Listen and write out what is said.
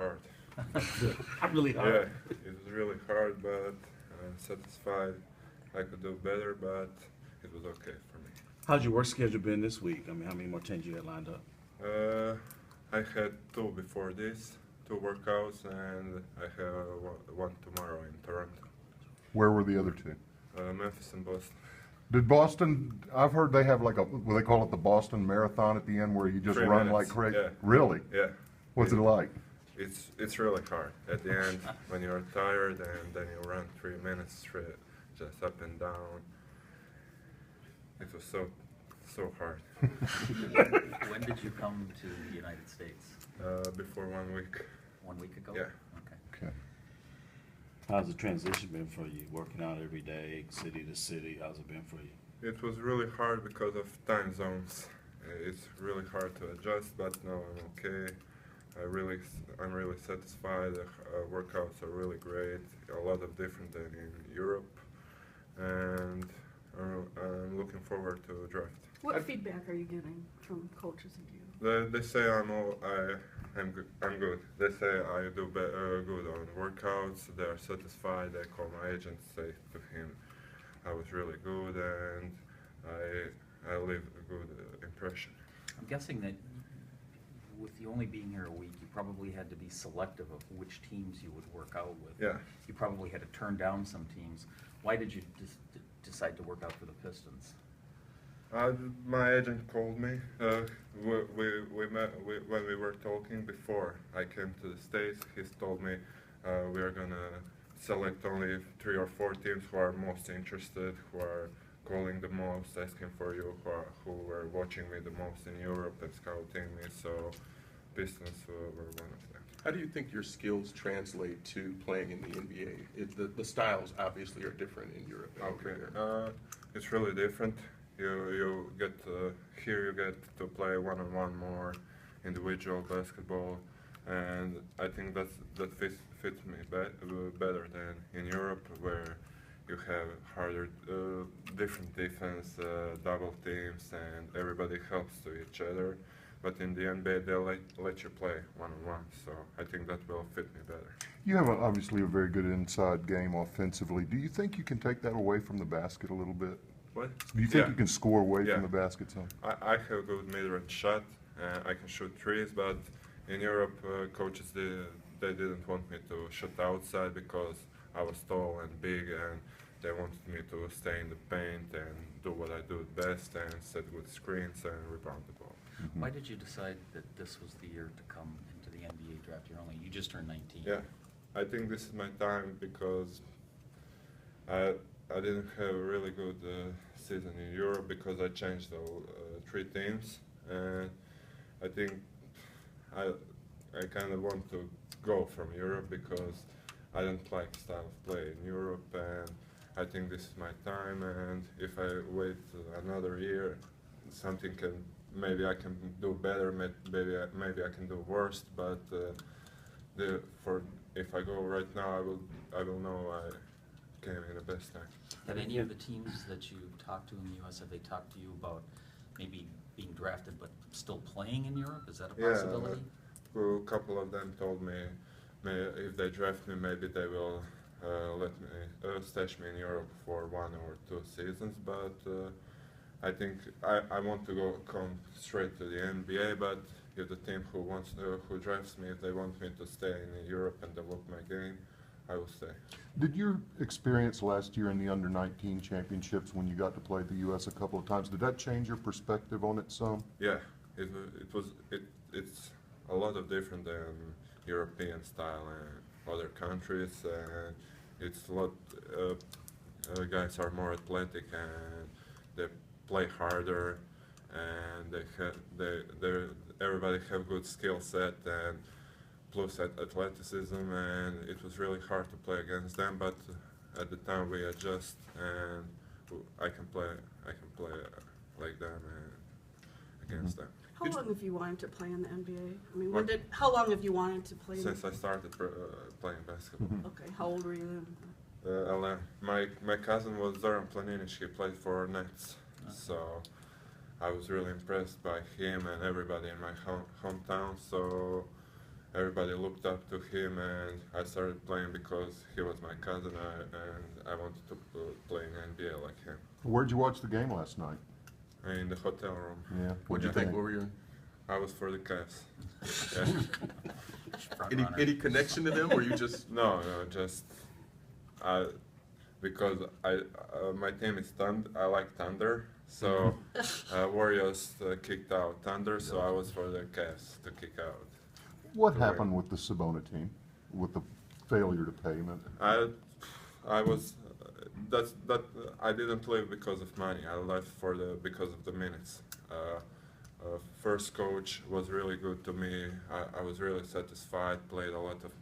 hard. Really hard. Yeah, it was really hard, but satisfied. I could do better, but it was okay for me. How's your work schedule been this week? I mean, how many more trains you got lined up? Uh, I had two before this, two workouts, and I have one tomorrow in Toronto. Where were the other two? Memphis and Boston. Did Boston, I've heard they have like a, what they call it, the Boston Marathon at the end where you just 3 run minutes, like crazy? yeah. Really? Yeah. What's it like? It's really hard. At the end, when you're tired, and then you run 3 minutes straight, just up and down. It was so hard. When did you come to the United States? Before 1 week. 1 week ago? Yeah. Okay. Okay. How's the transition been for you? Working out every day, city to city. How's it been for you? It was really hard because of time zones. It's really hard to adjust, but no, I'm okay. I'm really satisfied. The workouts are really great. A lot of different than in Europe, and I'm looking forward to draft. What feedback are you getting from coaches and you? They say I'm good. I'm good. They say I do good on workouts. They are satisfied. They call my agent, say to him, I was really good, and I leave a good impression. I'm guessing that with you only being here a week, you probably had to be selective of which teams you would work out with. Yeah. You probably had to turn down some teams. Why did you decide to work out for the Pistons? My agent called me. We met when we were talking before I came to the States. He told me we are gonna select only 3 or 4 teams who are most interested, who are calling the most, asking for you, who were watching me the most in Europe and scouting me. So Pistons were one of them. How do you think your skills translate to playing in the NBA? The styles obviously are different in Europe. Okay, it's really different. You get here. You get to play one-on-one more, individual basketball, and I think that fits me better than in Europe, where you have harder, different defense, double teams, and everybody helps to each other. But in the NBA, they'll let you play one-on-one, so I think that will fit me better. You have obviously a very good inside game offensively. Do you think you can take that away from the basket a little bit? What? Do you think Yeah. you can score away Yeah. from the basket some? I have a good mid-range shot. I can shoot threes, but in Europe, coaches they didn't want me to shoot outside because I was tall and big, and they wanted me to stay in the paint and do what I do best and set good screens and rebound the ball. Mm-hmm. Why did you decide that this was the year to come into the NBA draft? You just turned 19. Yeah, I think this is my time because I didn't have a really good season in Europe because I changed the 3 teams, and I think I kind of want to go from Europe because I don't like style of play in Europe, and I think this is my time. And if I wait another year, something maybe I can do better, maybe I can do worse. But if I go right now, I will know I came in the best time. Have any of the teams that you talked to in the U.S., have they talked to you about maybe being drafted but still playing in Europe? Is that a possibility? Yeah, a couple of them told me if they draft me, maybe they will let me stash me in Europe for 1 or 2 seasons. But I think I want to come straight to the NBA. But if the team who drafts me, if they want me to stay in Europe and develop my game, I will stay. Did your experience last year in the under-19 championships when you got to play the U.S. a couple of times, did that change your perspective on it some? Yeah, it's a lot of different than European style and other countries, and it's a lot. Guys are more athletic and they play harder, and everybody have good skill set and plus athleticism, and it was really hard to play against them. But at the time we adjust, and I can play like them and against them. How long have you wanted to play in the NBA? I mean, What? how long have you wanted to play? Since I started playing basketball. Okay, how old were you then? 11. My cousin was Zoran Planinic. He played for Nets, so I was really impressed by him and everybody in my hometown. So everybody looked up to him, and I started playing because he was my cousin, and I wanted to play in NBA like him. Where'd you watch the game last night? In the hotel room. Yeah. What'd you Yeah. think? What were your, I was for the Cavs. Yeah. Front any, runner. any connection to them, or you just, No, just because my team is I like Thunder, so Warriors kicked out Thunder, so I was for the Cavs to kick out. What Correct. happened with the Sabona team, with the failure to pay? I was I didn't leave because of money. I left because of the minutes. First coach was really good to me. I was really satisfied. Played a lot of